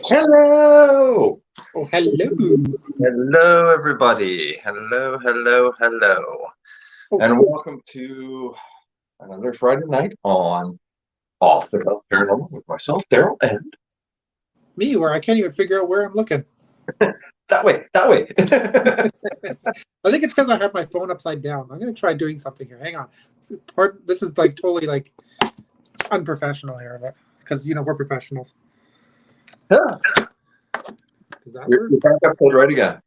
Hello! Oh, hello. Hello, everybody. Hello, hello, hello. Oh, And welcome to another Friday night on Off the Cuff Paranormal with myself, Daryl, and me, where I can't even figure out where I'm looking. that way, that way. I think it's because I have my phone upside down. I'm going to try doing something here. Hang on. This is like totally like unprofessional here, but because we're professionals. Yeah, Does that you're work? back episode right again.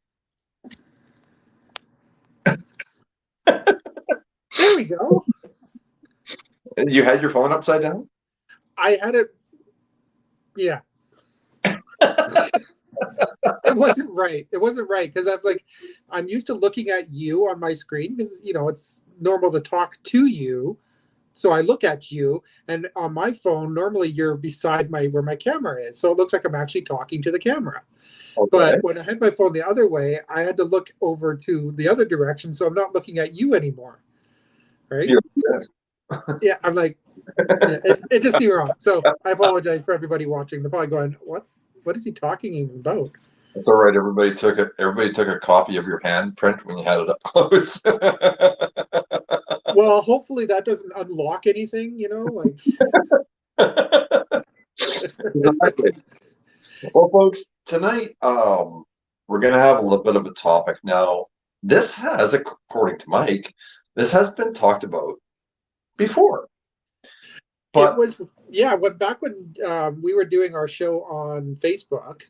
There we go. You had your phone upside down? I had it. Yeah, it wasn't right. It wasn't right because I was like, I'm used to looking at you on my screen because it's normal to talk to you. So I look at you, and on my phone, normally you're beside where my camera is, so it looks like I'm actually talking to the camera. Okay. But when I had my phone the other way, I had to look over to the other direction, so I'm not looking at you anymore. Right? Yes. Yeah, I'm like, yeah, it just seemed wrong. So I apologize for everybody watching. They're probably going, "What? What is he talking even about?" That's all right. Everybody took a copy of your handprint when you had it up close. Well, hopefully that doesn't unlock anything. Like. Exactly. Well, folks, tonight we're going to have a little bit of a topic. Now, this has, according to Mike, this has been talked about before, It but was, yeah. Back when we were doing our show on Facebook,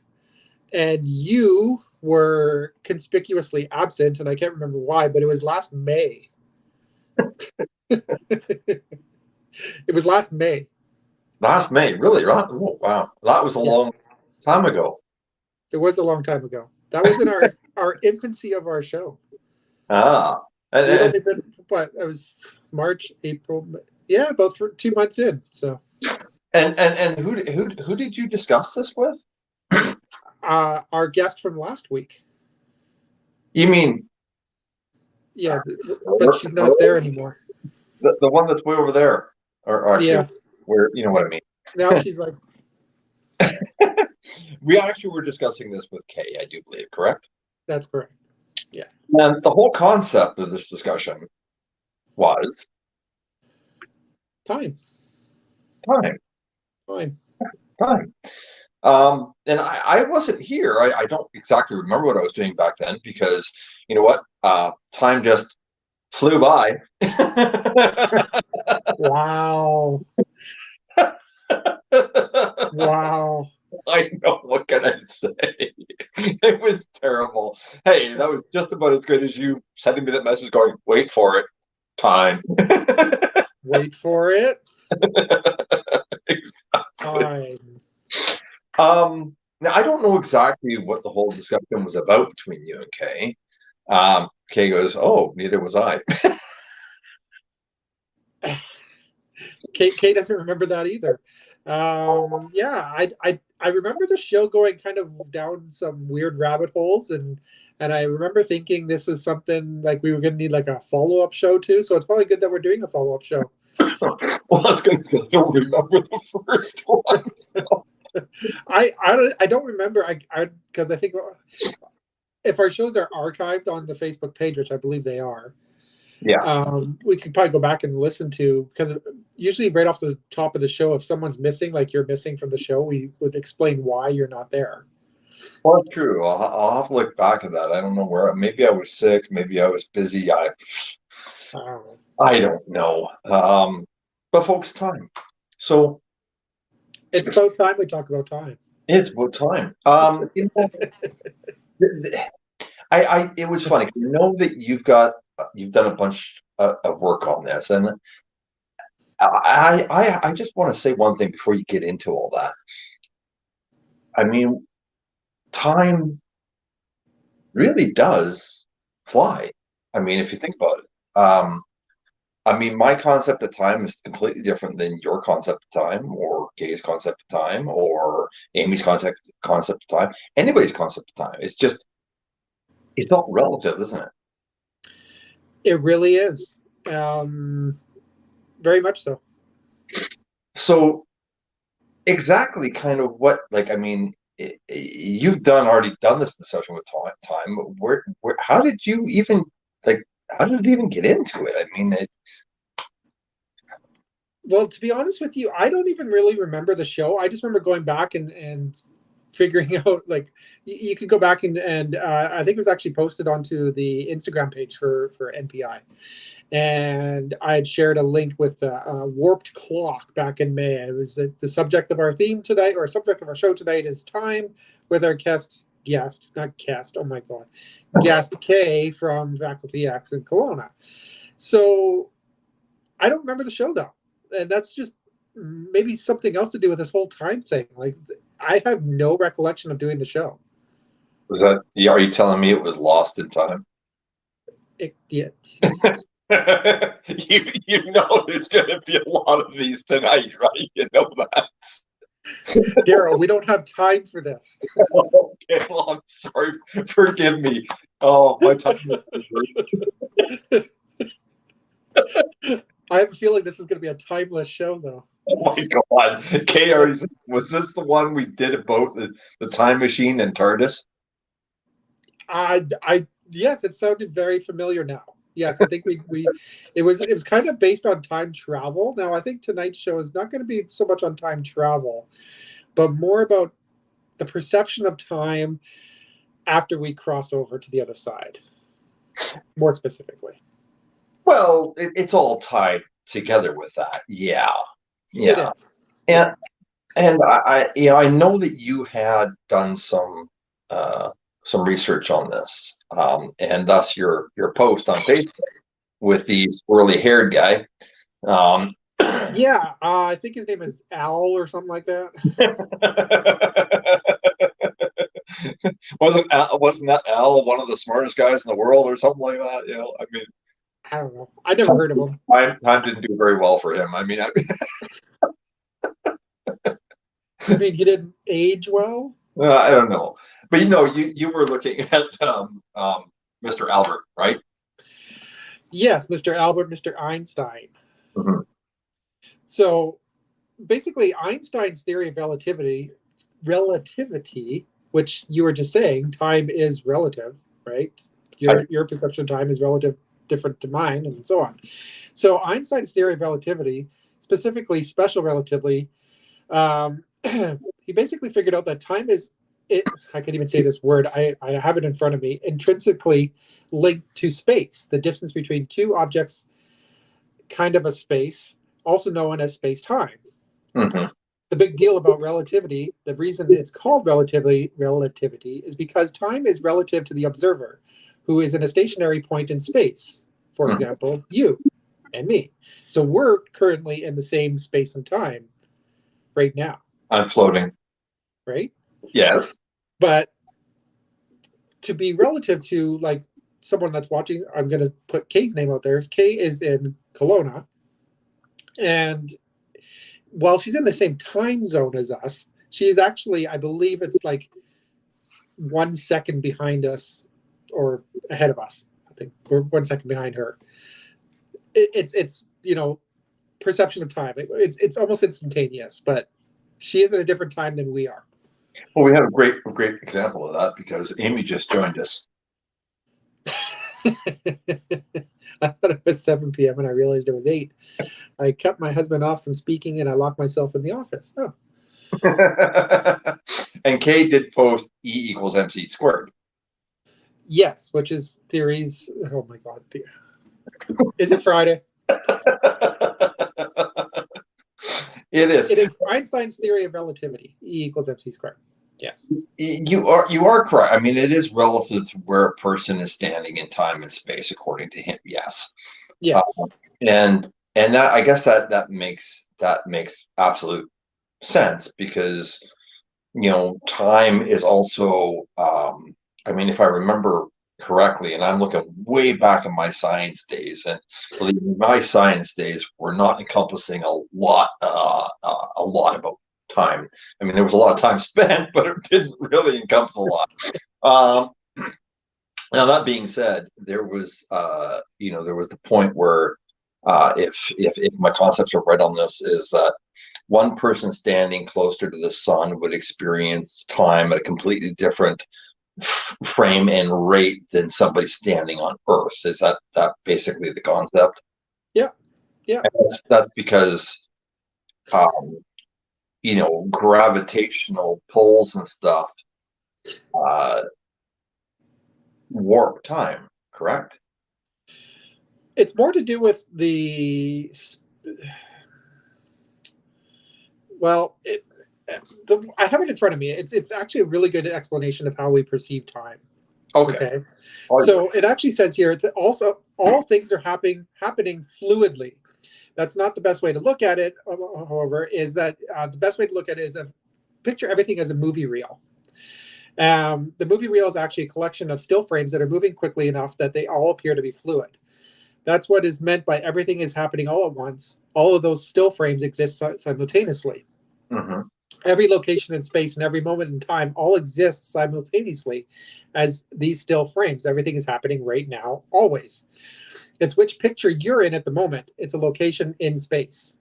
and you were conspicuously absent, and I can't remember why, but it was last May. It was last May. last May, really, right? Oh, wow, that was a Yeah, long time ago. it was a long time ago. That was in our infancy of our show. Ah, and We had and only been, but it was March, April. Yeah, about 2 months in. So, and who did you discuss this with? our guest from last week. You mean Yeah, but she's not there anymore. the one that's way over there, or actually, Yeah, where you know what I mean? now she's like, We actually were discussing this with Kay, I do believe, correct? that's correct. Yeah, And the whole concept of this discussion was time, time, time. time. And I wasn't here. I don't exactly remember what I was doing back then because you know what? Time just flew by. Wow, wow. I know. What can I say? It was terrible. Hey, that was just about as good as you sending me that message going, wait for it. Time. Wait for it. Exactly. Time. Now I don't know exactly what the whole discussion was about between you and Kay. Kay goes, "Oh, neither was I." Kate doesn't remember that either. Yeah, I remember the show going kind of down some weird rabbit holes, and I remember thinking this was something like we were going to need like a follow up show too. So it's probably good that we're doing a follow up show. Well, that's good because I don't remember the first one. I don't remember. I because I think if our shows are archived on the Facebook page, which I believe they are, Yeah. we could probably go back and listen to, because usually right off the top of the show, if someone's missing, like you're missing from the show, we would explain why you're not there. Well, that's true. I'll have to look back at that. I don't know where. Maybe I was sick. Maybe I was busy. Um, I don't know. But folks, time. So it's about time we talk about time. it's about time. It was funny. You know that you've done a bunch of work on this, and I just want to say one thing before you get into all that. I mean, time really does fly. I mean, if you think about it. I mean, my concept of time is completely different than your concept of time, or Kay's concept of time, or Amy's concept of time, anybody's concept of time. It's all relative, isn't it? It really is. Um, Very much so. So exactly kind of what, like, I mean, you've already done this discussion with time. How did you even like? How did it even get into it? I mean, Well, to be honest with you, I don't even really remember the show. I just remember going back and figuring out, like, you could go back and I think it was actually posted onto the Instagram page for NPI, and I had shared a link with the warped clock back in May. And it was the subject of our theme tonight, or subject of our show tonight, is time, with our guest, not guest. Oh my god, guest K from Faculty X in Kelowna. So I don't remember the show though, and that's just maybe something else to do with this whole time thing. Like, I have no recollection of doing the show. was that? Are you telling me it was lost in time? Yeah. You know there's going to be a lot of these tonight, right? You know that. Daryl, we don't have time for this. Okay, well, I'm sorry. Forgive me. Oh, my time. I have a feeling this is going to be a timeless show, though. Oh my God. KR, was this the one we did about the time machine and TARDIS? Yes, it sounded very familiar now. Yes, I think it was kind of based on time travel. Now, I think tonight's show is not going to be so much on time travel, but more about the perception of time after we cross over to the other side, more specifically. Well, it's all tied together with that. Yeah. It Yeah. is. And I know that you had done some research on this, and thus your post on Facebook with the swirly haired guy. Yeah, I think his name is Al or something like that. Wasn't that Al one of the smartest guys in the world or something like that? You know, I mean, I don't know. I never heard of him. time didn't do very well for him. I mean, You mean he didn't age well? I don't know, but you were looking at Mr. Albert, right? Yes, Mr. Albert, Mr. Einstein. Mm-hmm. So basically, Einstein's theory of relativity, which you were just saying, time is relative, right? Your perception of time is relative, different to mine, and so on. So Einstein's theory of relativity, specifically special relativity, he basically figured out that time is I can't even say this word. I have it in front of me. Intrinsically linked to space, the distance between two objects, kind of a space, also known as space-time. Mm-hmm. The big deal about relativity, the reason it's called relativity, is because time is relative to the observer, who is in a stationary point in space. For example, you and me. So we're currently in the same space and time right now. I'm floating. Right? Yes. But to be relative to, like, someone that's watching, I'm going to put Kay's name out there. Kay is in Kelowna. And while she's in the same time zone as us, she is actually, I believe it's like 1 second behind us or ahead of us. I think we're 1 second behind her. It's perception of time. It's almost instantaneous, but she is at a different time than we are. Well, we have a great example of that because Amy just joined us. I thought it was 7 p.m. and I realized it was 8. I cut my husband off from speaking and I locked myself in the office. Oh. And Kay did post E equals MC squared. Yes, which is theories. Oh my God. Is it Friday? It is. It is Einstein's theory of relativity. E equals MC squared. Yes. You are correct. I mean, it is relative to where a person is standing in time and space, according to him. Yes. Yes. And that, I guess that makes absolute sense because time is also. I mean, if I remember correctly, and I'm looking way back in my science days, and believe me, my science days were not encompassing a lot about time. I mean, there was a lot of time spent, but it didn't really encompass a lot. Now that being said, there was the point where if my concepts are right on this, is that one person standing closer to the sun would experience time at a completely different frame and rate than somebody standing on Earth. Is that basically the concept? Yeah, yeah. And that's because um, gravitational pulls and stuff uh, warp time. Correct? It's more to do with well, I have it in front of me. It's actually a really good explanation of how we perceive time. Okay. Okay. So it actually says here that all things are happening fluidly. That's not the best way to look at it, however, is that the best way to look at it is picture everything as a movie reel. The movie reel is actually a collection of still frames that are moving quickly enough that they all appear to be fluid. That's what is meant by everything is happening all at once. All of those still frames exist simultaneously. Mm-hmm. Every location in space and every moment in time all exists simultaneously as these still frames. Everything is happening right now, always. It's which picture you're in at the moment. It's a location in space.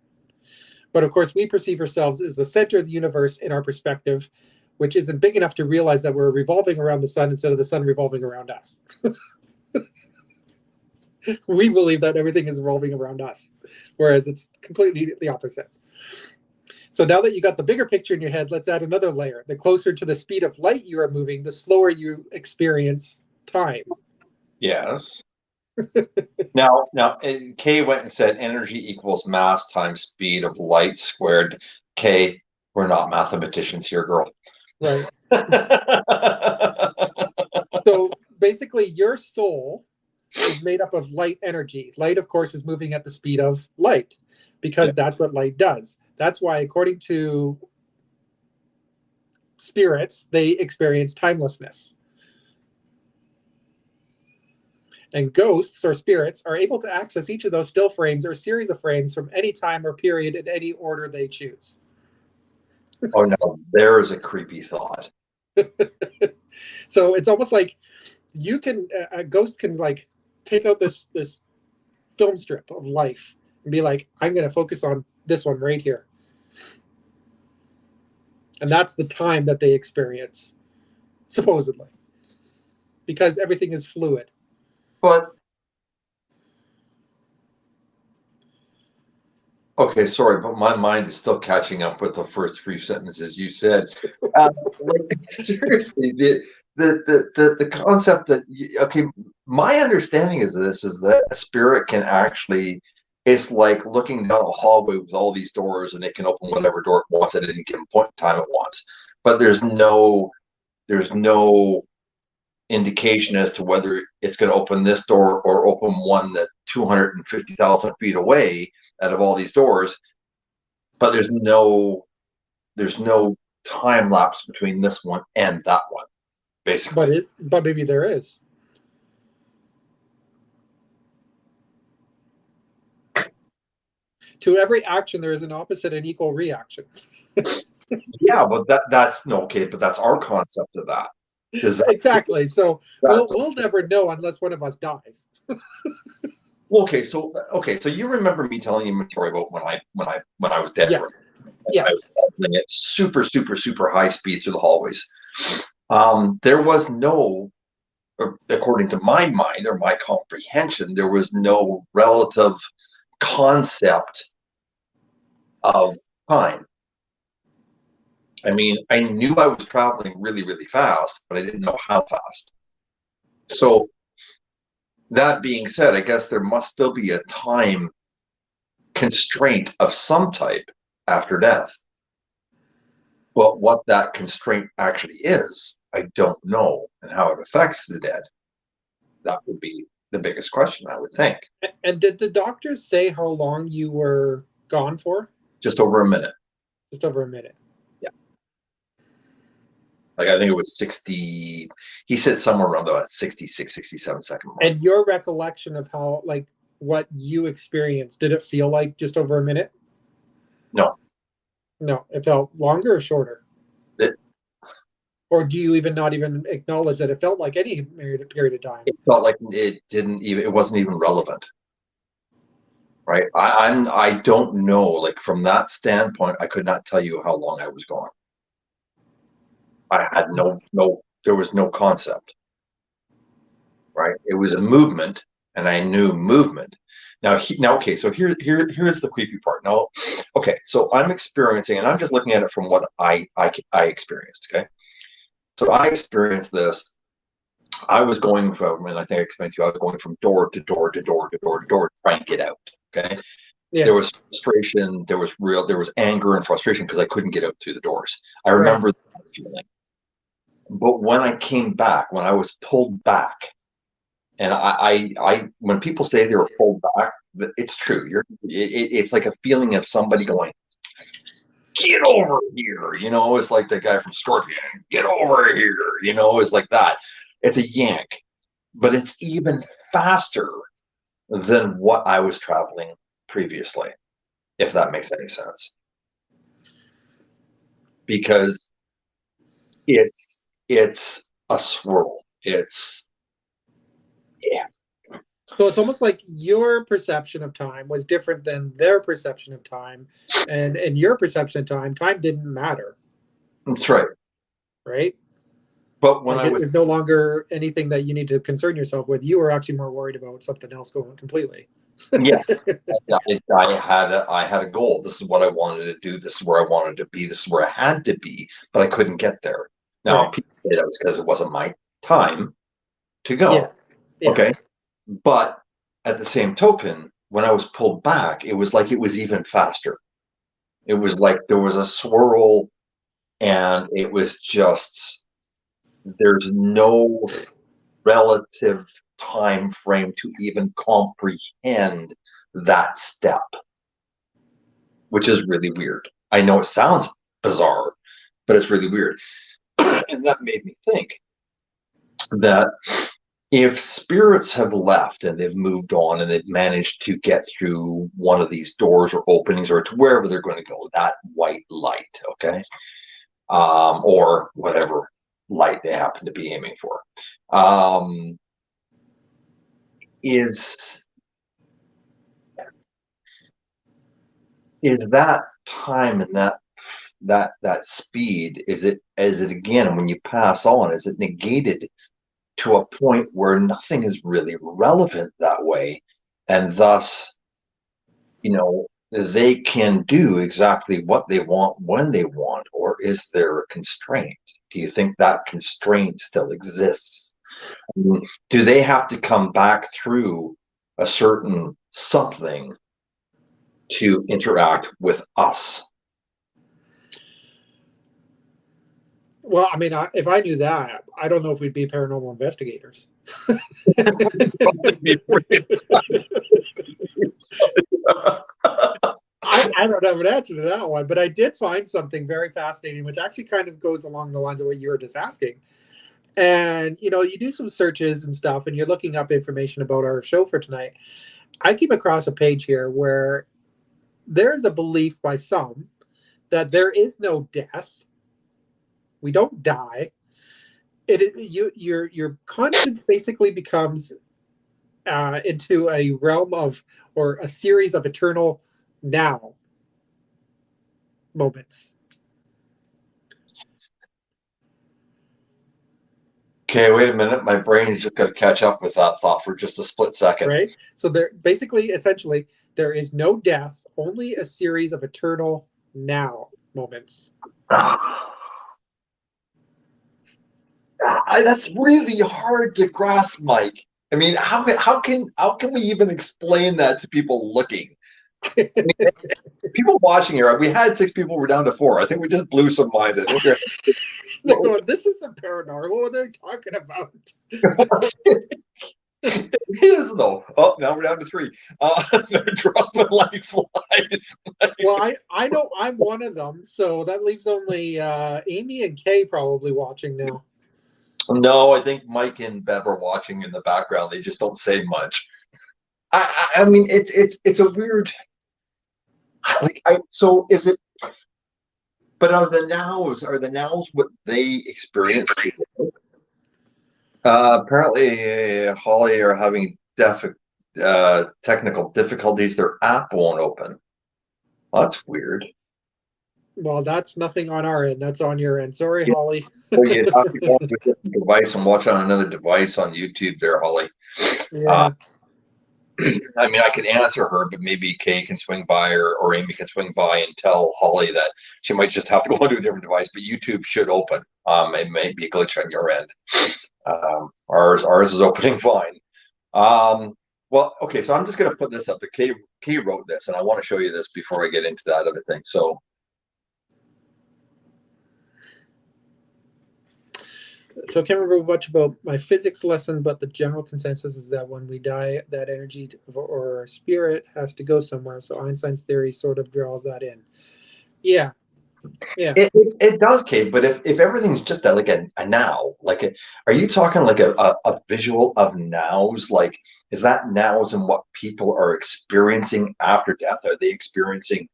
But of course, we perceive ourselves as the center of the universe in our perspective, which isn't big enough to realize that we're revolving around the sun instead of the sun revolving around us. We believe that everything is revolving around us, whereas it's completely the opposite. So now that you got the bigger picture in your head, let's add another layer. The closer to the speed of light you are moving, the slower you experience time. Yes. Now, K went and said energy equals mass times speed of light squared. K, we're not mathematicians here, girl. Right. So basically, your soul is made up of light energy. Light, of course, is moving at the speed of light because that's what light does. That's why, according to spirits, they experience timelessness. And ghosts or spirits are able to access each of those still frames or series of frames from any time or period in any order they choose. Oh no, there is a creepy thought. So it's almost like a ghost can like take out this film strip of life and be like, I'm going to focus on this one right here. And that's the time that they experience, supposedly, because everything is fluid. But okay, sorry, but my mind is still catching up with the first three sentences you said. Seriously, the concept that okay, my understanding is that a spirit can actually, it's like looking down a hallway with all these doors, and it can open whatever door it wants at any given point in time it wants. But there's no indication as to whether it's going to open this door or open one that 250,000 feet away out of all these doors, but there's no time lapse between this one and that one, basically. But maybe there is. To every action, there is an opposite and equal reaction. Yeah, but that's no okay, but that's our concept of that. Exactly. So we'll never know unless one of us dies. Okay, so you remember me telling you a story about when I was dead? Yes. Yes. I was traveling at super high speed through the hallways. There was no, according to my mind or my comprehension, there was no relative concept of time. I mean, I knew I was traveling really fast, but I didn't know how fast. So that being said, I guess there must still be a time constraint of some type after death. But what that constraint actually is, I don't know, and how it affects the dead. That would be the biggest question, I would think. And did the doctors say how long you were gone for? Just over a minute. Just over a minute. Yeah. Like I think it was 60, he said somewhere around the 66, 67 second mark. And your recollection of how, like, what you experienced, did it feel like just over a minute? No. No, it felt longer or shorter? Or do you not even acknowledge that it felt like any period of time? It felt like it wasn't even relevant. right? I don't know. Like from that standpoint, I could not tell you how long I was gone. I had there was no concept, right? It was a movement, and I knew movement. Now, okay. So here's the creepy part. Now, okay. So I'm experiencing, and I'm just looking at it from what I experienced. Okay. So I experienced this. I was going from, and I think I explained to you, I was going from door to door to door to door to door to try and get out. Okay. Yeah. There was frustration. There was anger and frustration because I couldn't get out through the doors. I Right. remember that feeling. But when I came back, when I was pulled back, and when people say they were pulled back, it's true. It's like a feeling of somebody going, "Get over here," It's like the guy from Scorpion, "Get over here," It's like that. It's a yank, but it's even faster than what I was traveling previously, if that makes any sense. Because it's a swirl. Yeah, So it's almost like your perception of time was different than their perception of time, and in your perception of time, time didn't matter, that's right. right? But when Like I it was was no longer anything that you need to concern yourself with. You were actually more worried about something else going completely. yeah, I had a goal. This is what I wanted to do. This is where I wanted to be. This is where I had to be, but I couldn't get there. Now, Right. people say that was because it wasn't my time to Yeah. go. Yeah. Okay. But at the same token, when I was pulled back, it was like it was even faster. It was like there was a swirl, and it was just, there's no relative time frame to even comprehend that step, which is really weird. I know it sounds bizarre, but it's really weird. And that made me think that if spirits have left and they've moved on and they've managed to get through one of these doors or openings or to wherever they're going to go, that white light, okay, or whatever light they happen to be aiming for, um, is that time and that speed, is it again when you pass on, is it negated to a point where nothing is really relevant that way, and thus, they can do exactly what they want when they want, or is there a constraint? Do you think that constraint still exists? I mean, do they have to come back through a certain something to interact with us? Well, I mean, if I knew that, I don't know if we'd be paranormal investigators. I don't have an answer to that one, but I did find something very fascinating, which actually kind of goes along the lines of what you were just asking. And you do some searches and stuff, and you're looking up information about our show for tonight. I came across a page here where there is a belief by some that there is no death. We don't die. Your conscience basically becomes into a realm of, or a series of eternal now moments. Okay, wait a minute. My brain's just going to catch up with that thought for just a split second. Right? So there basically, essentially, there is no death, only a series of eternal now moments. That's really hard to grasp, Mike. I mean, how can we even explain that to people looking? I mean, people watching here, we had 6 people, we're down to 4. I think we just blew some minds. I think They're going, this isn't paranormal. What are they talking about? it is though. Oh, now we're down to 3. They're dropping like flies. Well, I know I'm one of them, so that leaves only Amy and Kay probably watching now. No, I think Mike and Bev are watching in the background. They just don't say much. I mean, it's a weird. So is it? But are the nows what they experience? Apparently, Holly are having technical difficulties. Their app won't open. Well, that's weird. Well, that's nothing on our end. That's on your end. Sorry, Yeah, Holly. well, you'd have to go to a different device and watch on another device on YouTube there, Holly. Uh, Yeah. I mean, I could answer her, but maybe Kay can swing by or Amy can swing by and tell Holly that she might just have to go onto a different device, but YouTube should open. It may be a glitch on your end. Ours is opening fine. Well, okay, so I'm just going to put this up. The Kay wrote this, and I want to show you this before I get into that other thing. So So I can't remember much about my physics lesson, but the general consensus is that when we die, that energy or our spirit has to go somewhere. So Einstein's theory sort of draws that in. Yeah, yeah. it does, Kate, but if everything's just like a now, are you talking like a visual of nows? Like, is that nows and what people are experiencing after death? Are they experiencing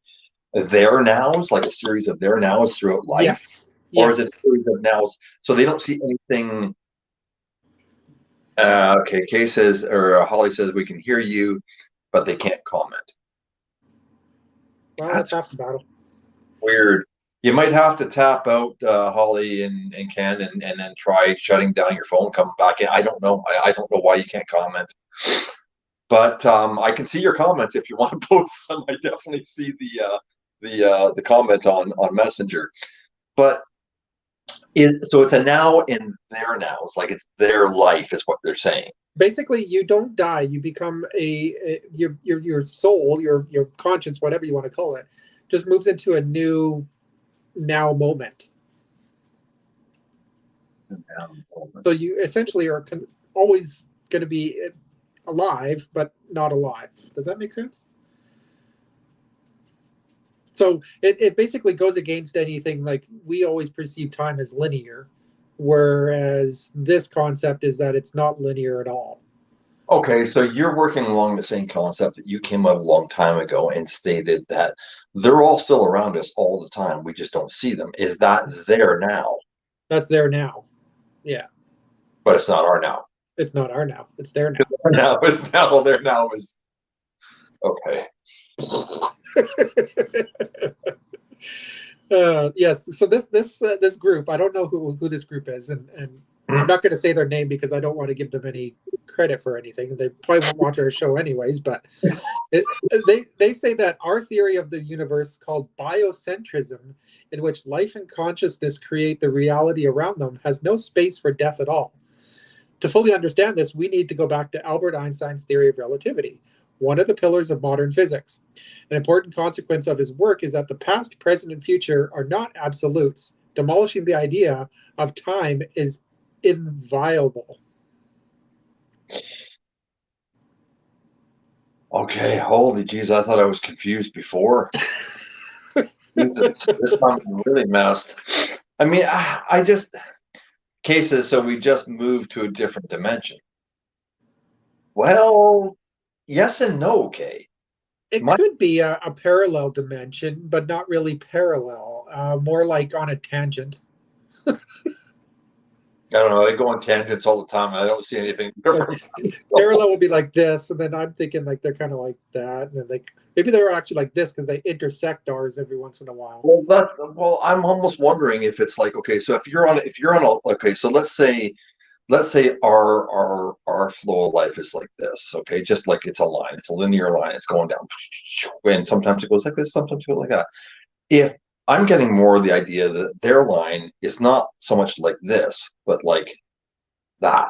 their nows, like a series of their nows throughout life? Yes, Or is it yes. a series of nows so they don't see anything? Okay, Kay says, or Holly says, we can hear you, but they can't comment. Well, that's That's half the battle. weird. You might have to tap out, Holly and Ken, and then try shutting down your phone, coming back in. I don't know. I don't know why you can't comment. But I can see your comments if you want to post some. I definitely see the comment on Messenger. But so it's a now in their nows, like it's their life, is what they're saying. Basically, you don't die. You become your soul, your conscience, whatever you want to call it, just moves into a new now moment. So you essentially are always going to be alive, but not alive. Does that make sense? So it basically goes against anything like we always perceive time as linear, whereas this concept is that it's not linear at all. Okay, so you're working along the same concept that you came out a long time ago and stated that they're all still around us all the time. We just don't see them. Is that there now? That's there now. Yeah. But it's not our now. It's not our now. It's there now. Our now is now. Their now is okay. Yes. So this group, I don't know who this group is, and I'm not going to say their name because I don't want to give them any credit for anything. They probably won't watch our show anyways. But they say that our theory of the universe, called biocentrism, in which life and consciousness create the reality around them, has no space for death at all. To fully understand this, we need to go back to Albert Einstein's theory of relativity, one of the pillars of modern physics. An important consequence of his work is that the past, present, and future are not absolutes. Demolishing the idea of time is inviolable. Okay, holy jeez, I thought I was confused before. this time I'm really messed. I mean, I just cases, so we just moved to a different dimension. Well, yes and no, okay. It could be a parallel dimension, but not really parallel, more like on a tangent. I don't know. I go on tangents all the time. I don't see anything different. Parallel will be like this, and then I'm thinking like they're kind of like that, and then like maybe they're actually like this because they intersect ours every once in a while. Well, I'm almost wondering if it's like, okay, so if you're on okay, so let's say our flow of life is like this, okay, just like it's a line, it's a linear line, it's going down, and sometimes it goes like this, sometimes it goes like that. If I'm getting more of the idea that their line is not so much like this, but like that,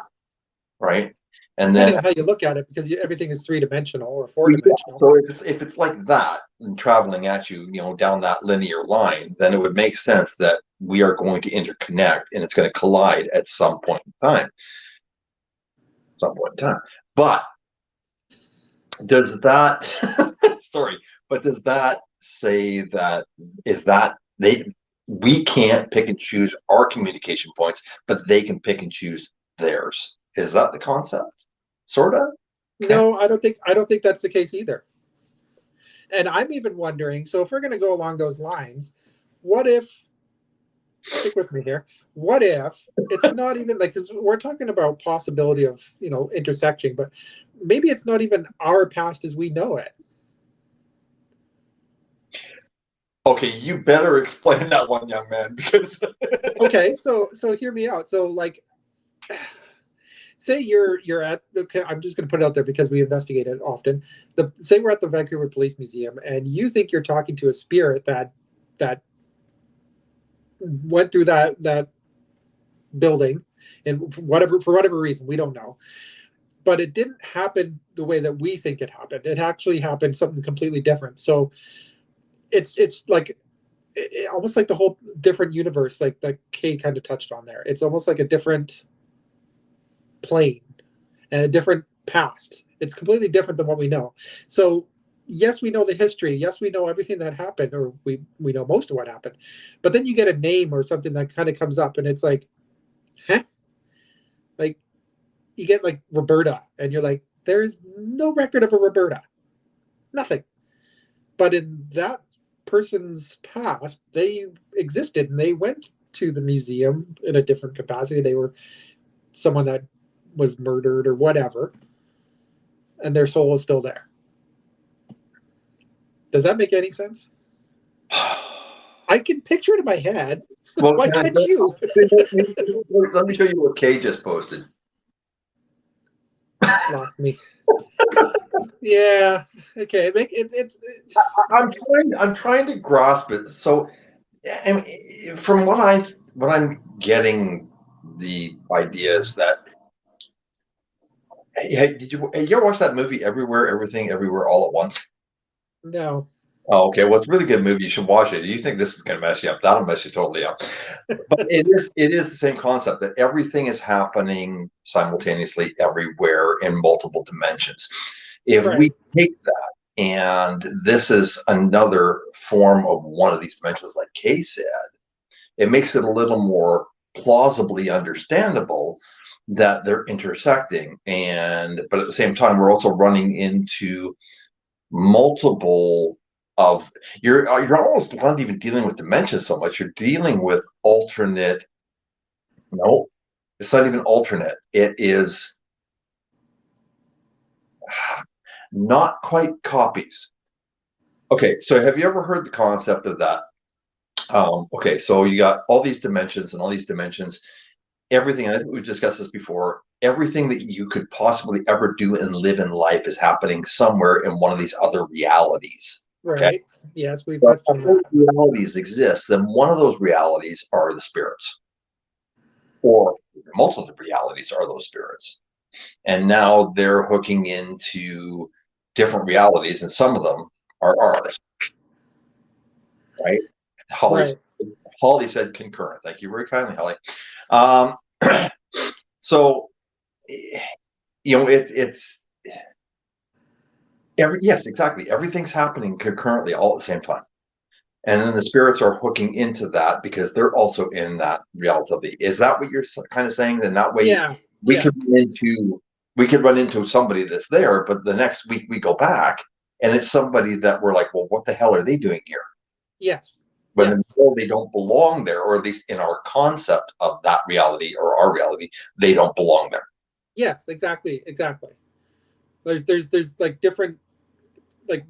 right? And Depending then on how you look at it, because everything is three-dimensional or four-dimensional. so if it's like that and traveling at you, down that linear line, then it would make sense that we are going to interconnect and it's going to collide at some point in time. Some point in time. But does that sorry, but does that say that is that we can't pick and choose our communication points, but they can pick and choose theirs? Is that the concept? Sort of? Okay. No, I don't think that's the case either. And I'm even wondering, so if we're going to go along those lines, what if, stick with me here, what if it's not even like, because we're talking about possibility of, intersecting, but maybe it's not even our past as we know it. Okay, you better explain that one, young man, because Okay, so hear me out. So like, say you're at the, okay, I'm just going to put it out there because we investigate it often. Say we're at the Vancouver Police Museum and you think you're talking to a spirit that went through that building, and for whatever reason we don't know, but it didn't happen the way that we think it happened. It actually happened something completely different. So it's like almost like the whole different universe, like Kay kind of touched on there. It's almost like a different plane and a different past. It's completely different than what we know. So yes, we know the history. Yes, we know everything that happened, or we know most of what happened. But then you get a name or something that kind of comes up, and it's like, huh? Like you get like Roberta, and you're like, there is no record of a Roberta, nothing. But in that person's past, they existed and they went to the museum in a different capacity. They were someone that was murdered or whatever, and their soul is still there. Does that make any sense? I can picture it in my head. well, Why can't you? let me show you what Kay just posted. Lost me. Yeah. Okay. I'm trying to grasp it. So, I mean, from what I'm getting, the idea is that hey, you ever watch that movie Everywhere, Everything, Everywhere, All at Once? No. Oh, okay. Well, it's a really good movie. You should watch it. You think this is going to mess you up? That'll mess you totally up. But it is the same concept that everything is happening simultaneously everywhere in multiple dimensions. If we Right. take that, and this is another form of one of these dimensions, like Kay said, it makes it a little more plausibly understandable that they're intersecting. And but at the same time, we're also running into multiple of you're almost not even dealing with dimensions so much. You're dealing with alternate. No, it's not even alternate. It is not quite copies. Okay, so have you ever heard the concept of that? Okay, so you got all these dimensions and all these dimensions. Everything, I think we've discussed this before. Everything that you could possibly ever do and live in life is happening somewhere in one of these other realities. Okay, Right. Yes, we've but touched on those that. realities exist, then one of those realities are the spirits, or multiple realities are those spirits. And now they're hooking into different realities, and some of them are ours, right? Holly, Right. Holly said concurrent. Thank you very kindly, Holly. Um, so, it's yes, exactly. Everything's happening concurrently all at the same time. And then the spirits are hooking into that because they're also in that reality. Is that what you're kind of saying? Then that way Yeah. we Yeah. could run into somebody that's there, but the next week we go back and it's somebody that we're like, well, what the hell are they doing here? Yes. When Yes. they don't belong there, or at least in our concept of that reality or our reality, they don't belong there. Yes. Exactly. Exactly. There's like different, like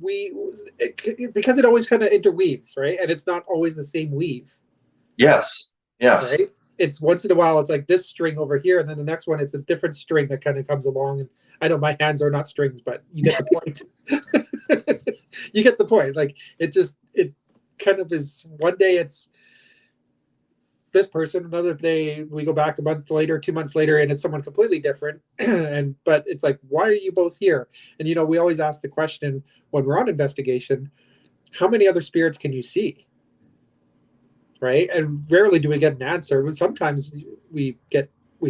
because it always kind of interweaves, right? And it's not always the same weave, Yes, yes. right? It's once in a while it's like this string over here, and then the next one it's a different string that kind of comes along. And I know my hands are not strings, but you get the point. You get the point. Like it kind of is. One day it's this person, another day we go back a month later, 2 months later, and it's someone completely different. And but it's like, why are you both here? And we always ask the question when we're on investigation, how many other spirits can you see? Right? And rarely do we get an answer. But sometimes we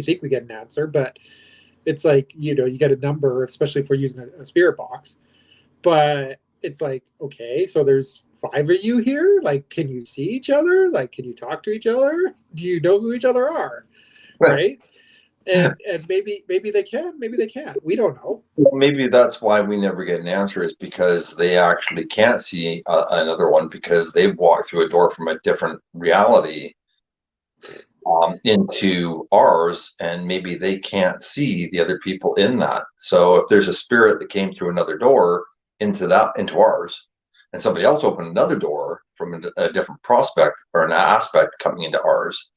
think we get an answer, but it's like, you get a number, especially if we're using a spirit box. But it's like, okay, so there's 5 of you here. Like, can you see each other? Like, can you talk to each other? Do you know who each other are? Right? And maybe they can, maybe they can't. We don't know. Well, maybe that's why we never get an answer, is because they actually can't see another one because they've walked through a door from a different reality. into ours, and maybe they can't see the other people in that. So if there's a spirit that came through another door into ours, and somebody else opened another door from a different prospect or an aspect coming into ours,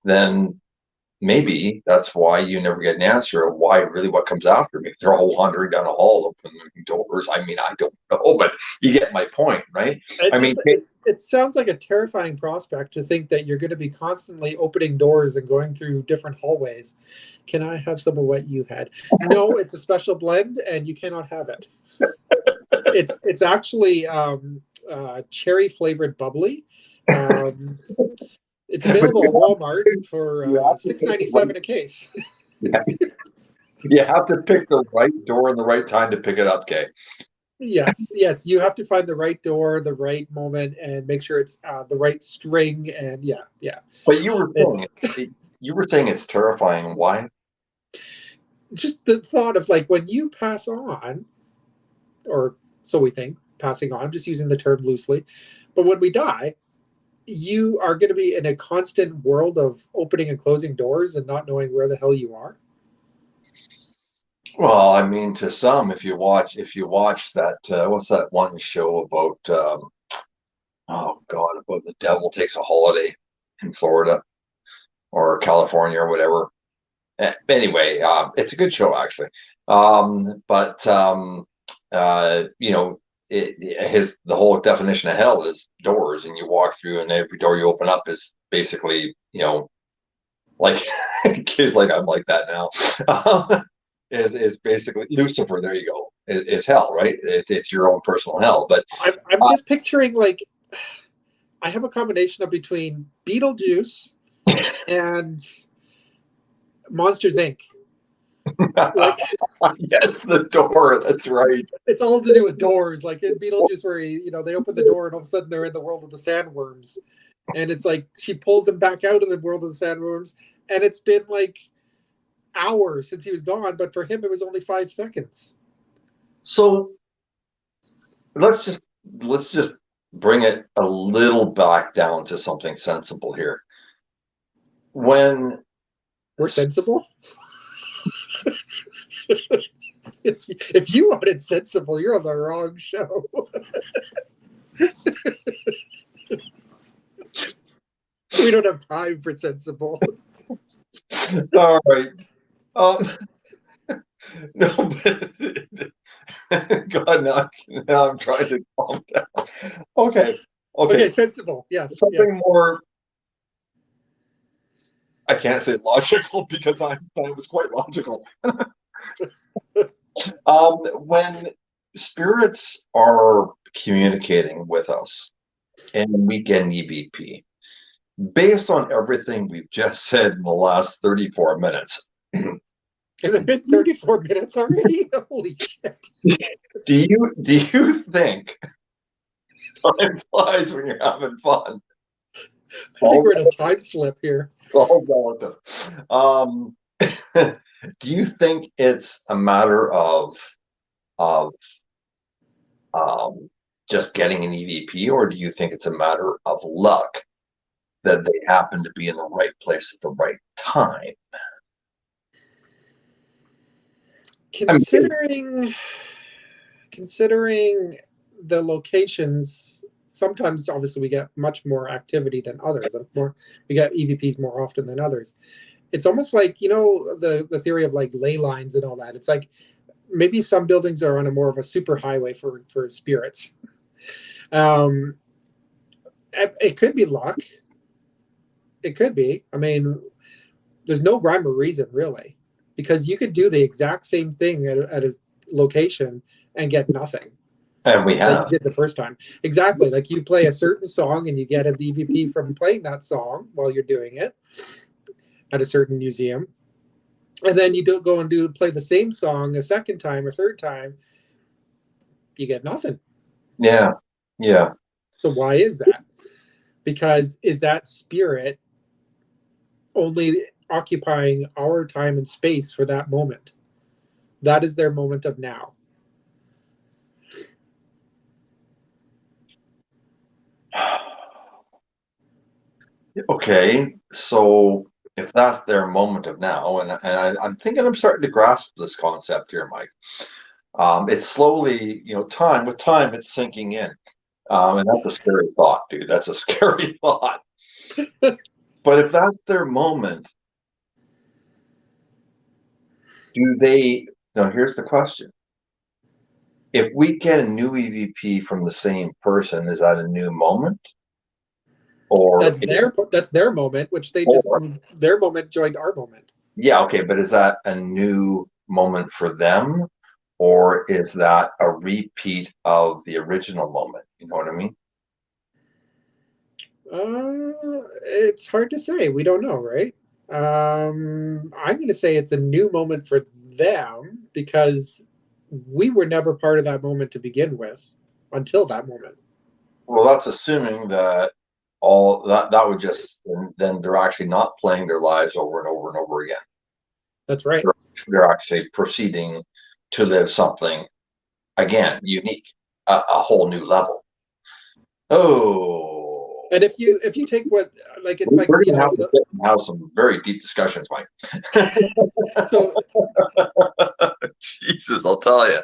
then maybe that's why you never get an answer of why really what comes after me. They're all wandering down a hall, opening doors. I mean, I don't know, but you get my point, right? It I mean, just it sounds like a terrifying prospect to think that you're going to be constantly opening doors and going through different hallways. Can I have some of what you had? No, it's a special blend, and you cannot have it. It's actually cherry flavored bubbly. Um, it's but available at Walmart for you have to pick the right, $6.97 a case. yeah, you have to pick the right door and the right time to pick it up, Kay. Yes, yes, you have to find the right door, the right moment, and make sure it's the right string. And yeah, yeah. But It, you were saying it's terrifying. Why? just the thought of like when you pass on, or so we think, passing on. I'm just using the term loosely, but when we die, you are going to be in a constant world of opening and closing doors and not knowing where the hell you are. Well, I mean, to some, if you watch that, what's that one show about? Oh God, about the devil takes a holiday in Florida or California or whatever. Anyway, it's a good show actually. But you know, the whole definition of hell is doors, and you walk through, and every door you open up is basically, like kids like I'm like that now. Is basically Lucifer. There you go. Is hell, right? It's your own personal hell. But I'm just picturing like I have a combination of between Beetlejuice and Monsters Inc. Like yes, the door. That's right. it's all to do with doors. Like in Beetlejuice, where they open the door and all of a sudden they're in the world of the sandworms, and it's like she pulls him back out of the world of the sandworms, and it's been like hours since he was gone, but for him it was only 5 seconds. So let's just bring it a little back down to something sensible here. When We're sensible. If you wanted sensible, you're on the wrong show. We don't have time for sensible. all right, um, no, but God, now I'm trying to calm down. Okay, Okay, okay, sensible. Yes, something yes. more. I can't say logical because I thought it was quite logical. When spirits are communicating with us and we get an EVP, based on everything we've just said in the last 34 minutes, Has it been 34 minutes already? Holy shit. do you think time flies when you're having fun? I think All, we're in a time slip here. all relative. Um, do you think it's a matter of just getting an EVP, or do you think it's a matter of luck that they happen to be in the right place at the right time? I mean, Considering the locations, sometimes obviously we get much more activity than others. And we get EVPs more often than others. It's almost like the theory of like ley lines and all that. It's like maybe some buildings are on a more of a super highway for spirits. Um, it could be luck. It could be. I mean, there's no rhyme or reason really, because you could do the exact same thing at a location and get nothing and we like you have. did the first time. Exactly. Like you play a certain song and you get a EVP from playing that song while you're doing it at a certain museum. And then you don't go and play the same song a second time or third time, you get nothing. Yeah, yeah. So why is that? Because is that spirit only occupying our time and space for that moment? That is their moment of now. Okay, so if that's their moment of now, I'm thinking I'm starting to grasp this concept here, Mike. It's slowly, time with time, it's sinking in. And that's a scary thought, dude. That's a scary thought. But if that's their moment, do they? Now, here's the question. If we get a new EVP from the same person, is that a new moment? Or, That's their moment, which they just or their moment joined our moment. yeah, okay, but is that a new moment for them? Or is that a repeat of the original moment? You know what I mean? It's hard to say. We don't know, right? I'm going to say it's a new moment for them because we were never part of that moment to begin with until that moment. Well, that's assuming that all that would just then they're actually not playing their lives over and over and over again. That's right. They're actually proceeding to live something again unique, a whole new level. Oh, And if you take what like it's like we're gonna have to sit and have some very deep discussions, Mike. so Jesus, I'll tell you.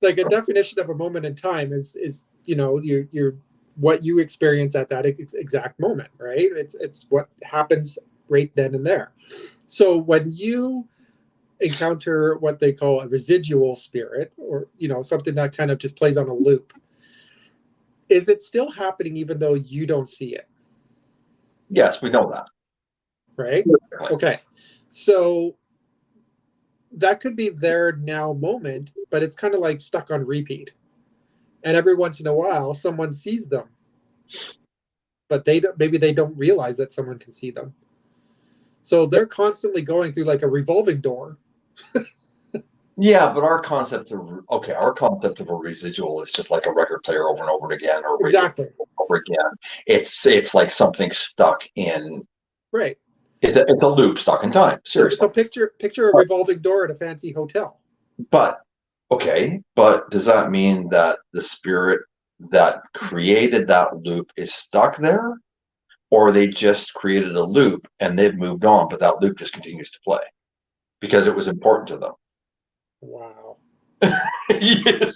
like a definition of a moment in time is your what you experience at that exact moment, right? It's what happens right then and there. So when you encounter what they call a residual spirit, or something that kind of just plays on a loop, is it still happening even though you don't see it? Yes, we know that. Right. Okay, so that could be their now moment, but it's kind of like stuck on repeat, and every once in a while someone sees them, but maybe they don't realize that someone can see them, so they're constantly going through like a revolving door. Yeah, but our concept of a residual is just like a record player over and over again, or radio Exactly. over again. It's like something stuck in. Right. It's a loop stuck in time. So Seriously. picture a revolving door at a fancy hotel. But okay, but does that mean that the spirit that created that loop is stuck there, or they just created a loop and they've moved on, but that loop just continues to play because it was important to them? Wow. Yes.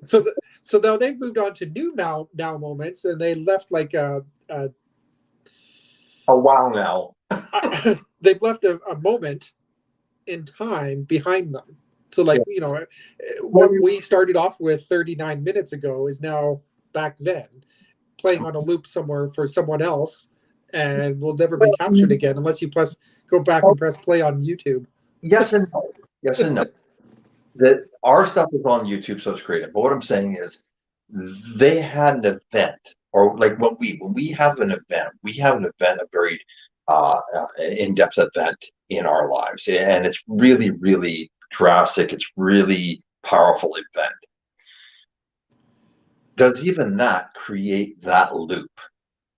So now they've moved on to new now moments, and they left like A wow now. they've left a moment in time behind them. So like Yeah. what we started off with 39 minutes ago is now back then playing on a loop somewhere for someone else, and will never be captured again unless you go back and press play on YouTube. Yes and no. Yes and no. That our stuff is on YouTube, so it's creative. But what I'm saying is, they had an event, or like when we have an event, a very in-depth event in our lives, and it's really, really drastic. It's really powerful event. Does even that create that loop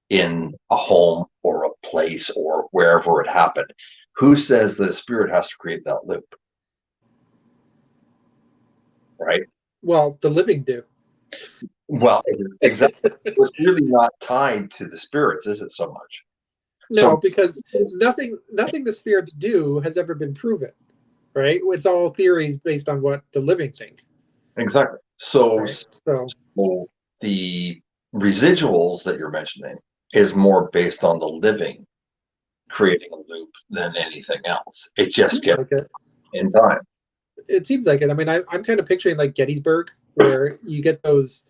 in a home or a place or wherever it happened? Who says the spirit has to create that loop? Right. Well, the living do. Well, exactly. So it's really not tied to the spirits, is it so much? No, So because nothing the spirits do has ever been proven, right? It's all theories based on what the living think, exactly. So, right? So so the residuals that you're mentioning is more based on the living creating a loop than anything else. It it just seems gets like it. in time. It seems like it. I mean, I'm kind of picturing like Gettysburg, where you get those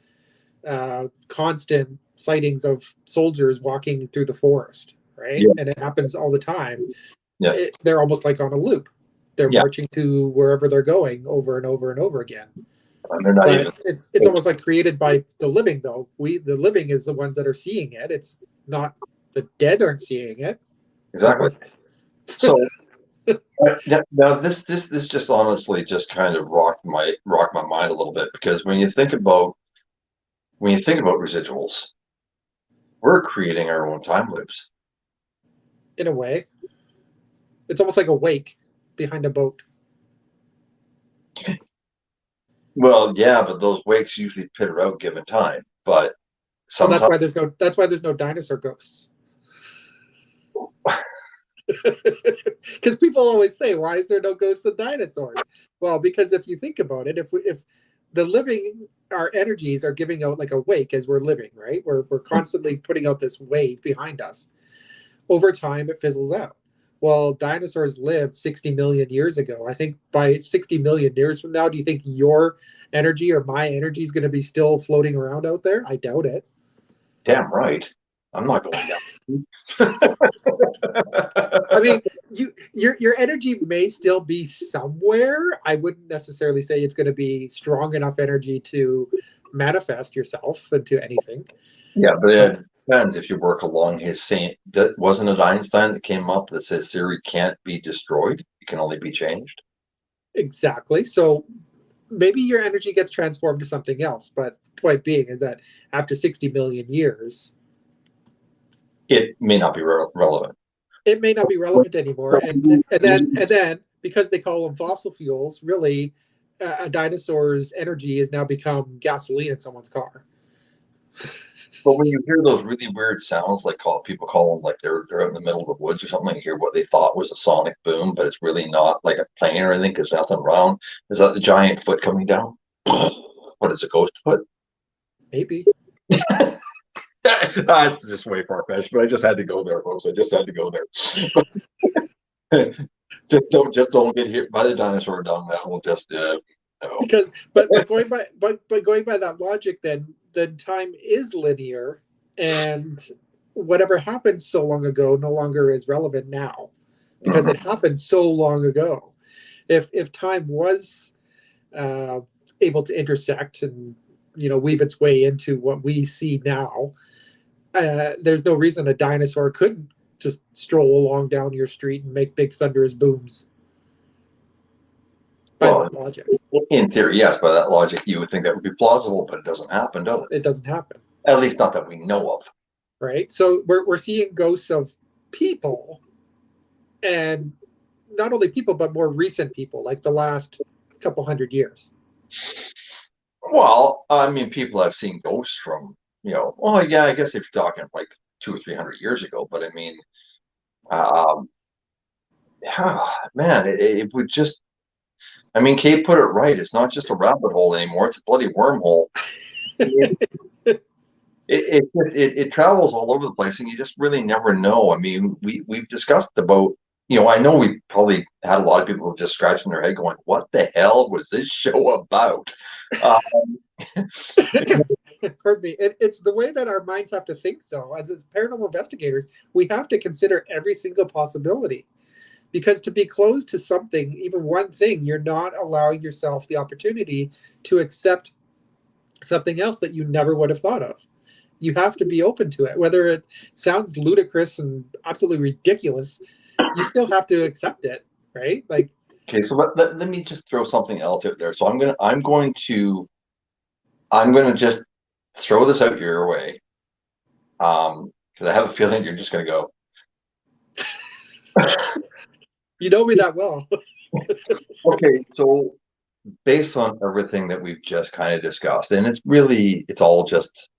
constant sightings of soldiers walking through the forest, right? Yeah, And it happens all the time. yeah, They're almost like on a loop. They're yeah. marching to wherever they're going over and over and over again. And they're not even But it's almost like created by the living, though. The living is the ones that are seeing it. It's not the dead aren't seeing it. exactly. So now this just honestly just kind of rocked my mind a little bit, because when you think about residuals, we're creating our own time loops. In a way, it's almost like a wake behind a boat. Well, yeah, but those wakes usually peter out given time. But Well, sometimes, that's why there's no dinosaur ghosts. Because people always say, why is there no ghosts of dinosaurs? Well, because if you think about it, if the living, our energies are giving out like a wake as we're living, right? We're constantly putting out this wave behind us. Over time, it fizzles out. Well, dinosaurs lived 60 million years ago. I think by 60 million years from now, do you think your energy or my energy is going to be still floating around out there? I doubt it. damn right, I'm not going down. I mean, your energy may still be somewhere. I wouldn't necessarily say it's going to be strong enough energy to manifest yourself into anything. Yeah, but But it depends if you work along his same. That wasn't it Einstein that came up that says theory can't be destroyed; it can only be changed. exactly. So maybe your energy gets transformed to something else. But the point being is that after 60 million years, It may not be relevant. it may not be relevant anymore. And then because they call them fossil fuels, really, a dinosaur's energy has now become gasoline in someone's car. But when you hear those really weird sounds, like people call them like they're out in the middle of the woods or something, you hear what they thought was a sonic boom, but it's really not like a plane or anything because nothing wrong. Is that the giant foot coming down? What is a ghost foot? Maybe. That's just way far fetched, but I just had to go there, folks. I just had to go there. Just don't get hit by the dinosaur dung. That will just no. Because but going by that logic, then time is linear, and whatever happened so long ago no longer is relevant now because Mhm. it happened so long ago. If time was uh, able to intersect and weave its way into what we see now, there's no reason a dinosaur couldn't just stroll along down your street and make big thunderous booms by Well, that logic. in theory, yes. By that logic, you would think that would be plausible, but it doesn't happen, does it? It doesn't happen. At least not that we know of. Right? So we're seeing ghosts of people, and not only people, but more recent people, like the last couple hundred years. Well, I mean, people have seen ghosts from, well, yeah, I guess if you're talking like 200 or 300 years ago, but I mean, um, yeah, man, it would just, I mean, Kate put it right. It's not just a rabbit hole anymore; it's a bloody wormhole. It travels all over the place, and you just really never know. I mean, we've discussed about, I know we probably had a lot of people just scratching their head, going, "What the hell was this show about?" Um, Pardon me. It's the way that our minds have to think, though. As paranormal investigators, we have to consider every single possibility. Because to be closed to something, even one thing, you're not allowing yourself the opportunity to accept something else that you never would have thought of. You have to be open to it. Whether it sounds ludicrous and absolutely ridiculous, you still have to accept it, right? Like, okay, so let me just throw something else out there. So I'm gonna just throw this out your way, because I have a feeling you're just gonna go. you know me that well. Okay, so based on everything that we've just kind of discussed, and it's all just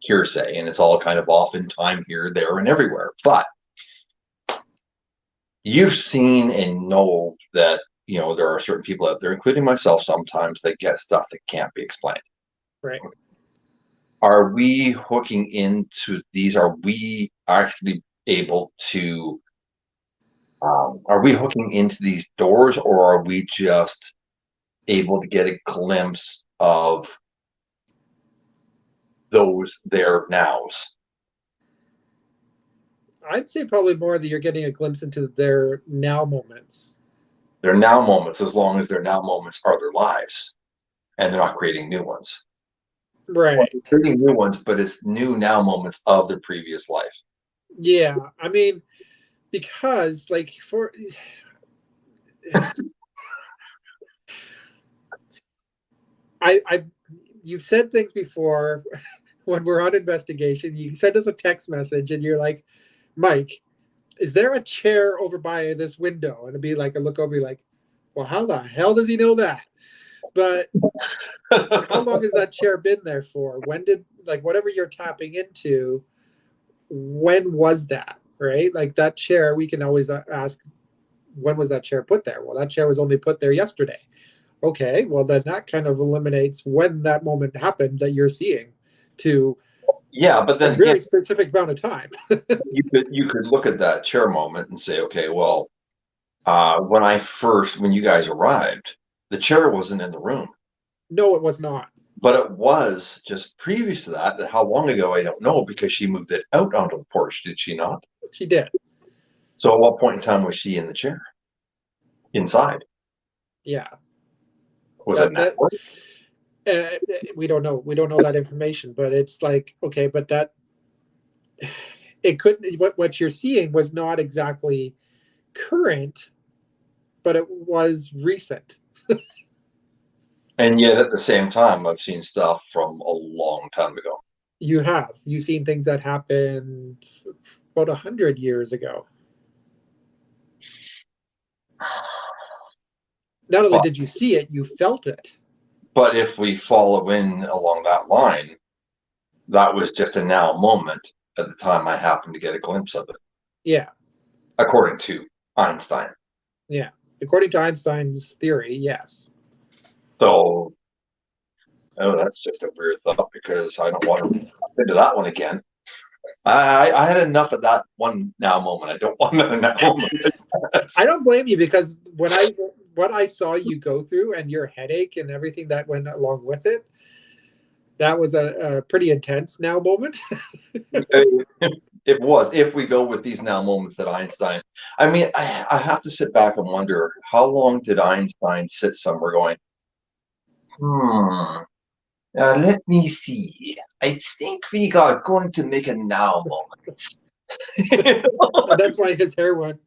hearsay, and it's all kind of off in time here, there, and everywhere. But you've seen and know that there are certain people out there, including myself, sometimes that get stuff that can't be explained. Right. Are we hooking into these? Are we actually able to? Are we hooking into these doors, or are we just able to get a glimpse of those there nows? I'd say probably more that you're getting a glimpse into their now moments. They're now moments, as long as their now moments are their lives, and they're not creating new ones. Or Right. they're creating new ones, but it's new now moments of their previous life. Yeah. I mean, because like for I you've said things before when we're on investigation. You send us a text message and you're like, Mike, is there a chair over by this window? And it'd be like, I look over, be like, well, how the hell does he know that? But how long has that chair been there for? When did, like, whatever you're tapping into, when was that, right? Like that chair, we can always ask, when was that chair put there? Well, that chair was only put there yesterday. Okay, well, then that kind of eliminates when that moment happened that you're seeing to Yeah, but a then again, very specific amount of time. you could look at that chair moment and say, okay, well, when you guys arrived, the chair wasn't in the room, No, it was not. but it was just previous to that. And how long ago, I don't know, because she moved it out onto the porch, did she not? She did. So at what point in time was she in the chair? Inside? Yeah. Was it That now? that we don't know. We don't know that information, but it's like, okay, but that it couldn't. What you're seeing was not exactly current, but it was recent. And yet at the same time, I've seen stuff from a long time ago. You've seen things that happened about 100 years ago. Not only But did you see it, you felt it. but if we follow in along that line, that was just a now moment at the time I happened to get a glimpse of it, Yeah, according to Einstein. yeah. According to Einstein's theory, yes. So, oh, that's just a weird thought because I don't want to jump into that one again. I had enough of that one now moment. I don't want another now moment. I don't blame you because what I saw you go through and your headache and everything that went along with it, that was a pretty intense now moment. It was. If we go with these now moments that Einstein, I mean, I have to sit back and wonder how long did Einstein sit somewhere going, let me see. I think we are going to make a now moment. And that's why his hair went.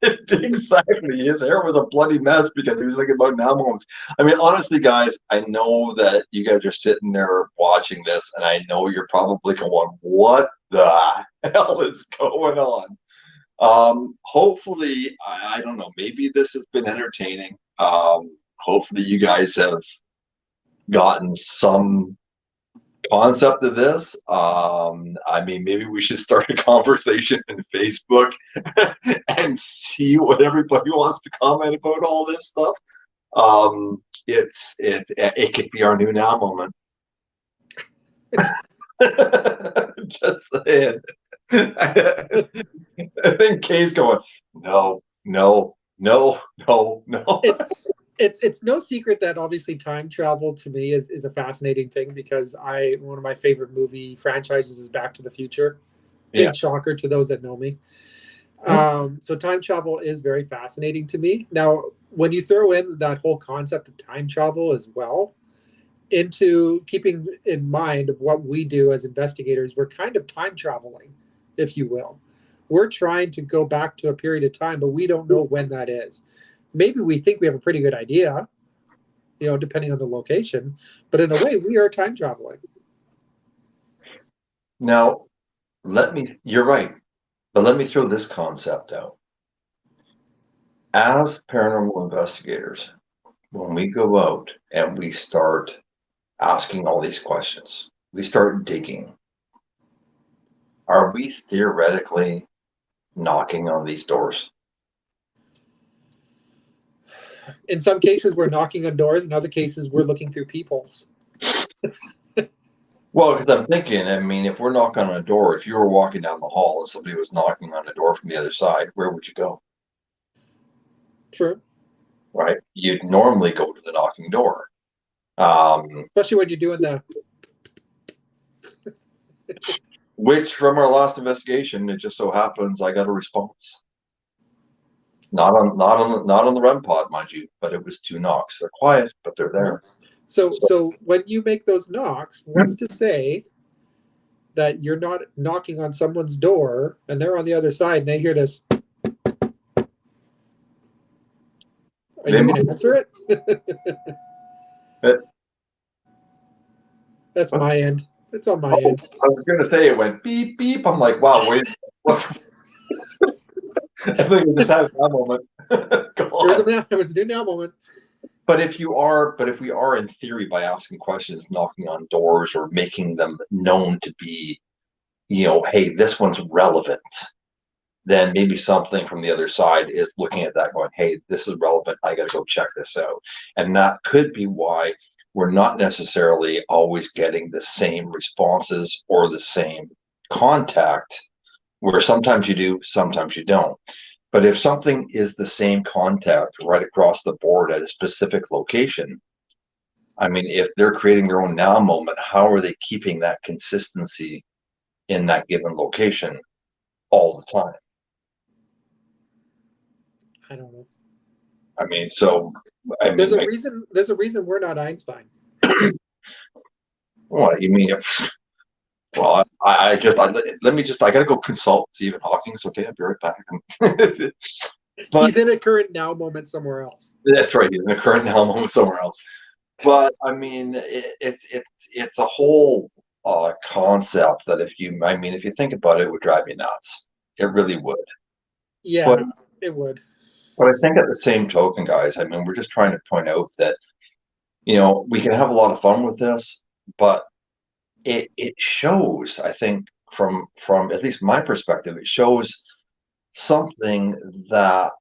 Exactly. His hair was a bloody mess because he was thinking about now moments. I mean, honestly, guys, I know that you guys are sitting there watching this, and I know you're probably going, what the hell is going on? Hopefully, I don't know, maybe this has been entertaining. Hopefully you guys have gotten some concept of this. I mean, maybe we should start a conversation in Facebook and see what everybody wants to comment about all this stuff. It could be our new now moment. Just saying. I think Kay's going, no, no, no, no, no. It's no secret that obviously time travel to me is a fascinating thing because one of my favorite movie franchises is Back to the Future. Big Yeah. shocker to those that know me. So time travel is very fascinating to me. Now, when you throw in that whole concept of time travel as well, into keeping in mind of what we do as investigators, we're kind of time traveling, if you will. We're trying to go back to a period of time, but we don't know when that is. Maybe we think we have a pretty good idea, depending on the location, but in a way, we are time traveling. Now, you're right, but let me throw this concept out. As paranormal investigators, when we go out and we start asking all these questions, we start digging, are we theoretically knocking on these doors? In some cases, we're knocking on doors. In other cases, we're looking through peepholes. Well, because I'm thinking, I mean, if we're knocking on a door, if you were walking down the hall and somebody was knocking on a door from the other side, where would you go? True. Right? You'd normally go to the knocking door. Especially when you're doing the. Which, from our last investigation, it just so happens I got a response. Not on the REM pod, mind you, but it was 2 knocks. They're quiet, but they're there. So when you make those knocks, what's to say that you're not knocking on someone's door and they're on the other side and they hear this? Are you going to answer it? That's my end. It's on my end. I was going to say it went beep, beep. I'm like, wow, wait. What? I think we just had that moment. There was a new now moment. but if we are in theory by asking questions, knocking on doors, or making them known to be, hey, this one's relevant, then maybe something from the other side is looking at that going, hey, this is relevant. I got to go check this out. And that could be why we're not necessarily always getting the same responses or the same contact, where sometimes you do, sometimes you don't. But if something is the same contact right across the board at a specific location, I mean, if they're creating their own now moment, how are they keeping that consistency in that given location all the time? I don't know. I mean, so I There's mean, a reason. There's a reason we're not Einstein. what you mean? Well, let me just, I gotta go consult Stephen Hawking. It's okay. I'll be right back. But He's in a current now moment somewhere else. that's right. He's in a current now moment somewhere else. But I mean, it's a whole concept that if you think about it, it would drive you nuts. It really would. But Yeah, it would. but I think at the same token, guys, I mean, we're just trying to point out that we can have a lot of fun with this, but it shows, I think, from at least my perspective, it shows something that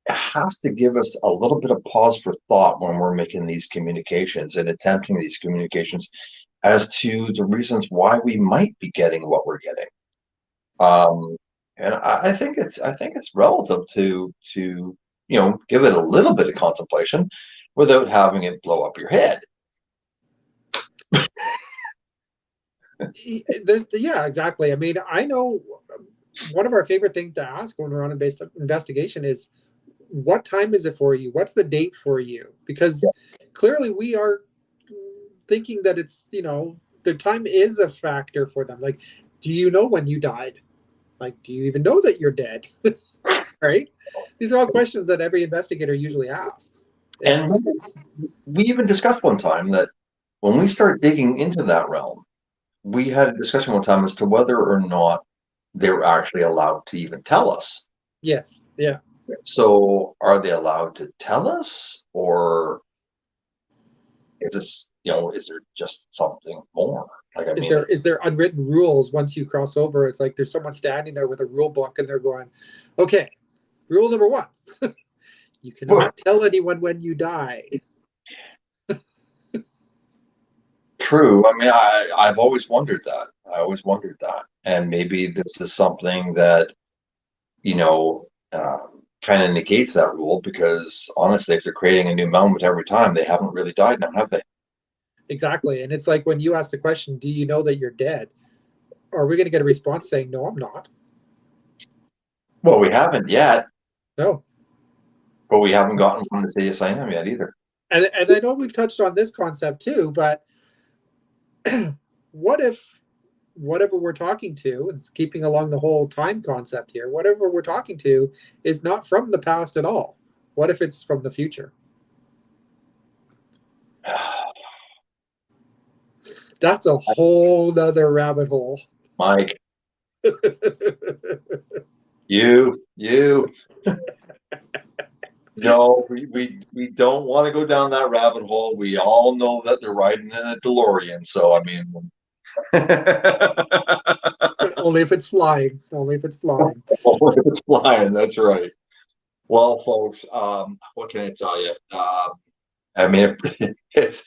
has to give us a little bit of pause for thought when we're making these communications and attempting these communications as to the reasons why we might be getting what we're getting. And I think it's relative to give it a little bit of contemplation without having it blow up your head. Yeah, exactly. I mean, I know one of our favorite things to ask when we're on a investigation is, what time is it for you? What's the date for you? Because clearly we are thinking that it's, the time is a factor for them. Like, do you know when you died? Like, do you even know that you're dead? Right? These are all questions that every investigator usually asks. And we even discussed one time that when we start digging into that realm, we had a discussion one time as to whether or not they were actually allowed to even tell us. Yes. Yeah. So are they allowed to tell us, or is there just something more? Like, I Is mean, there unwritten rules once you cross over? It's like there's someone standing there with a rule book and they're going, okay, rule number one, you cannot tell anyone when you died. true. I mean, I've always wondered that. I always wondered that. And maybe this is something that, you know, kind of negates that rule, because honestly, if they're creating a new moment every time, they haven't really died now, have they? Exactly. And it's like when you ask the question, do you know that you're dead? Are we going to get a response saying, no, I'm not? Well, we haven't yet, No. but we haven't gotten one to say yes, I am yet either. And I know we've touched on this concept too, but what if whatever we're talking to, and keeping along the whole time concept here, whatever we're talking to is not from the past at all? What if it's from the future? That's a whole nother rabbit hole. Mike, you. No, we don't want to go down that rabbit hole. We all know that they're riding in a DeLorean. So, I mean, Only if it's flying. Only if it's flying. it's flying. That's right. Well, folks, what can I tell you? I mean, it's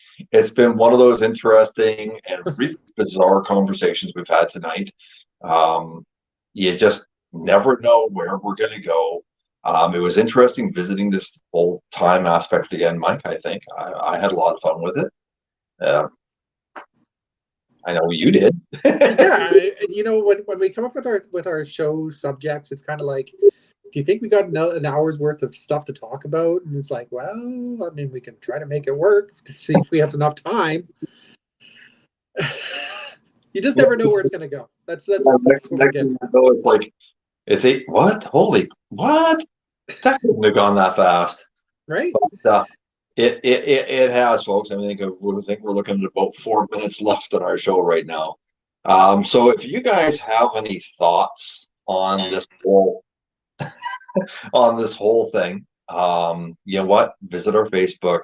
been one of those interesting and really bizarre conversations we've had tonight. You just never know where we're going to go. It was interesting visiting this whole time aspect again, Mike. I think I had a lot of fun with it. I know you did. Yeah, when we come up with our show subjects, it's kind of like, do you think we got an hour's worth of stuff to talk about? And it's like, well, I mean, we can try to make it work to see if we have enough time. You just never know where it's going to go. That's what we're getting at. It's like it's eight. What? Holy what? That couldn't have gone that fast. Right? But, it has, folks. I mean, I think we're looking at about 4 minutes left on our show right now. So if you guys have any thoughts on this whole thing, you know what? Visit our Facebook,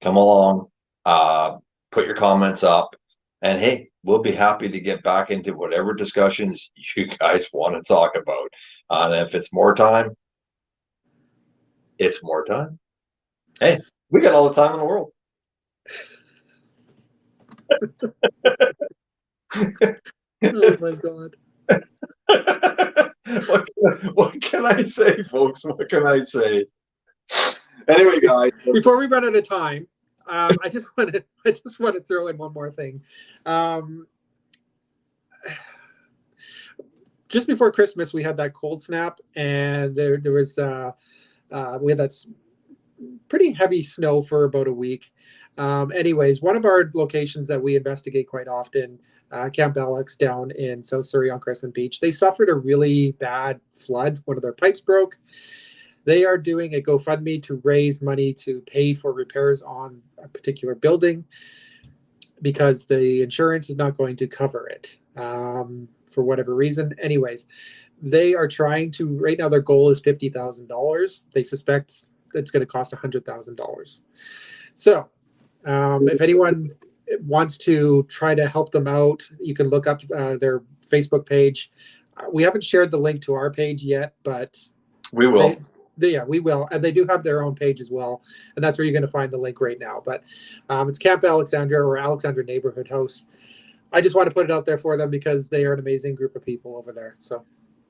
come along, uh, put your comments up, and hey, we'll be happy to get back into whatever discussions you guys want to talk about. And if it's more time, it's more time. Hey, we got all the time in the world. Oh my God. What can I say, folks? What can I say? Anyway, guys, Before we run out of time, I just want to throw in one more thing. Just before Christmas, we had that cold snap, and there was we had that pretty heavy snow for about a week. Anyways, one of our locations that we investigate quite often, Camp Alex down in South Surrey on Crescent Beach, they suffered a really bad flood. One of their pipes broke. They are doing a GoFundMe to raise money to pay for repairs on a particular building because the insurance is not going to cover it for whatever reason. Anyways, they are trying to, right now, their goal is $50,000. They suspect it's going to cost $100,000. So if anyone wants to try to help them out, you can look up their Facebook page. We haven't shared the link to our page yet, but we will. Yeah, we will. And they do have their own page as well. And that's where you're going to find the link right now. But it's Camp Alexandra or Alexandra Neighborhood House. I just want to put it out there for them because they are an amazing group of people over there. So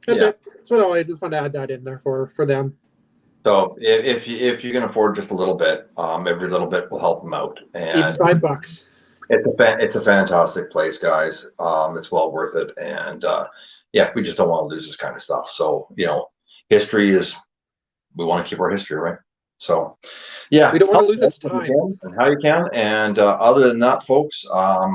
that's it. That's what I just want to add that in there for them. So if you can afford just a little bit, every little bit will help them out. And even $5. It's a fantastic place, guys. It's well worth it. And yeah, we just don't want to lose this kind of stuff. So, you know, history is, we want to keep our history, right? So yeah, we don't want to lose its time and how you can. And other than that, folks, I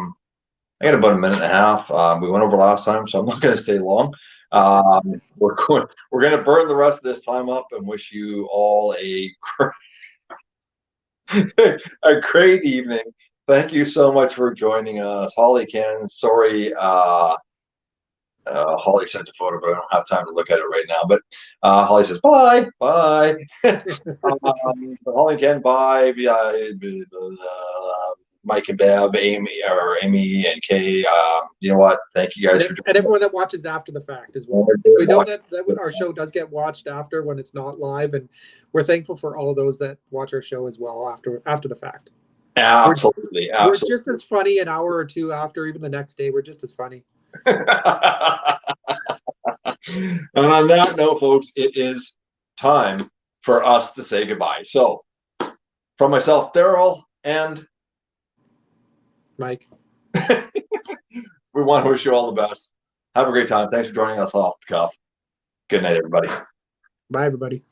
got about a minute and a half. We went over last time, so I'm not going to stay long. We're going to burn the rest of this time up and wish you all a a great evening. Thank you so much for joining us, Holly. Ken, sorry, Holly sent a photo, but I don't have time to look at it right now. But Holly says bye, bye. Holly and Ken, bye. Mike and Bev, Amy and Kay. You know what? Thank you guys and everyone that watches after the fact as well. We know that our show does get watched after when it's not live, and we're thankful for all of those that watch our show as well after the fact. Absolutely. We're just as funny an hour or two after, even the next day. We're just as funny. And on that note, folks, it is time for us to say goodbye. So, from myself, Daryl, and Mike, we want to wish you all the best. Have a great time. Thanks for joining us off the cuff. Good night, everybody. Bye, everybody.